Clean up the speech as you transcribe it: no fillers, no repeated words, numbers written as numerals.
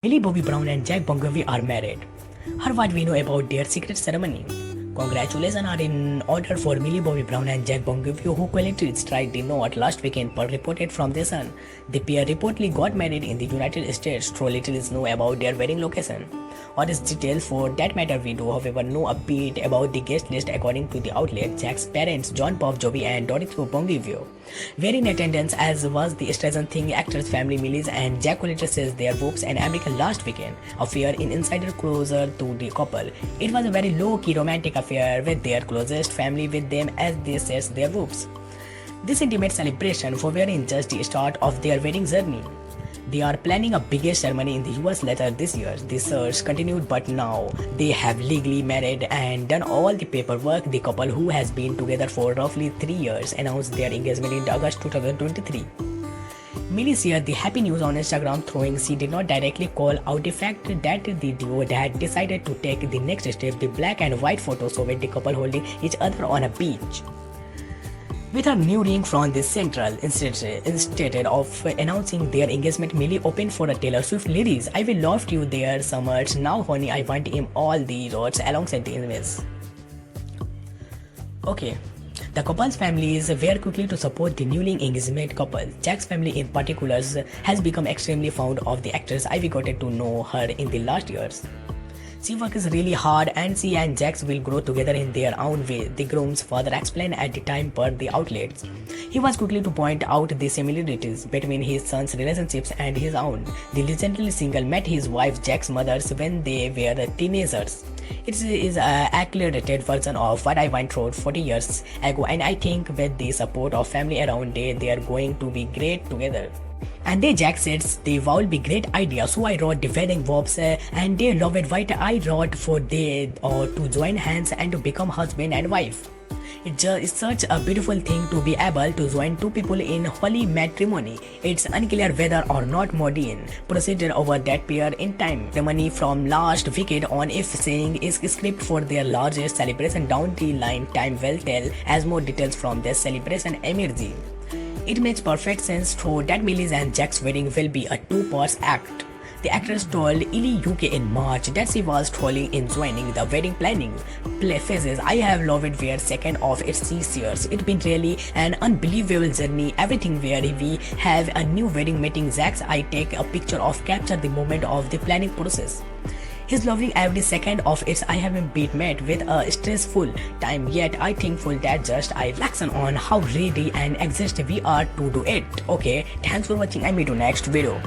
Millie Bobby Brown and Jack Bungavie are married. Here's what we know about their secret ceremony. Congratulations are in order for Millie Bobby Brown and Jack Bungavie, who quietly strike the note last weekend per reported from The Sun. The pair reportedly got married in the United States, though little is known about their wedding location. Or its details for that matter, we do however know a bit about the guest list according to the outlet. Jack's parents, John Bob Jovi and Dorothy Bungavie, were in attendance, as was the Stranger Things actors' family. Millie's and Jack Collier says their whoops and American last weekend affair in insider closer to the couple. It was a very low-key romantic affair with their closest family with them as they says their whoops. This intimate celebration for in just the start of their wedding journey. They are planning a biggest ceremony in the US later this year. The search continued, but now they have legally married and done all the paperwork. The couple, who has been together for roughly 3 years, announced their engagement in August 2023. Millie shared the happy news on Instagram, throwing she did not directly call out the fact that the duo had decided to take the next step. The black and white photo showed the couple holding each other on a beach, with her new ring from the central. Instead of announcing their engagement, Millie opened for a Taylor Swift lyrics. "I will love you there summers. Now honey, I want him all the roads," alongside the image. Okay. The couple's families were quickly to support the newly engaged couple. Jack's family in particular has become extremely fond of the actress. I've gotten to know her in the last years. She works really hard and she and Jax will grow together in their own way, the groom's father explained at the time per the outlets. He was quickly to point out the similarities between his son's relationships and his own. The legendary single met his wife Jack's mother when they were teenagers. It is an accelerated version of what I went through 40 years ago, and I think with the support of family around they are going to be great together. And then Jack says they will be great idea, so I wrote the wedding vows and they love it what I wrote for they to join hands and to become husband and wife. It's such a beautiful thing to be able to join two people in holy matrimony. It's unclear whether or not Modine proceeded over that pair in time. The money from last weekend on, if saying is script for their largest celebration down the line. Time will tell as more details from this celebration emerge. It makes perfect sense though that Millie's and Jack's wedding will be a two-part act. The actress told ELE UK in March that she was totally enjoying the wedding planning phases. "I have loved every second of it," she shares. "It's been really an unbelievable journey. Everything where we have a new wedding meeting Jack's, I take a picture of capture the moment of the planning process. He's loving every second of it. I haven't been met with a stressful time yet. I thankful that just I relax on how ready and exist we are to do it." Okay, thanks for watching and meet you next video.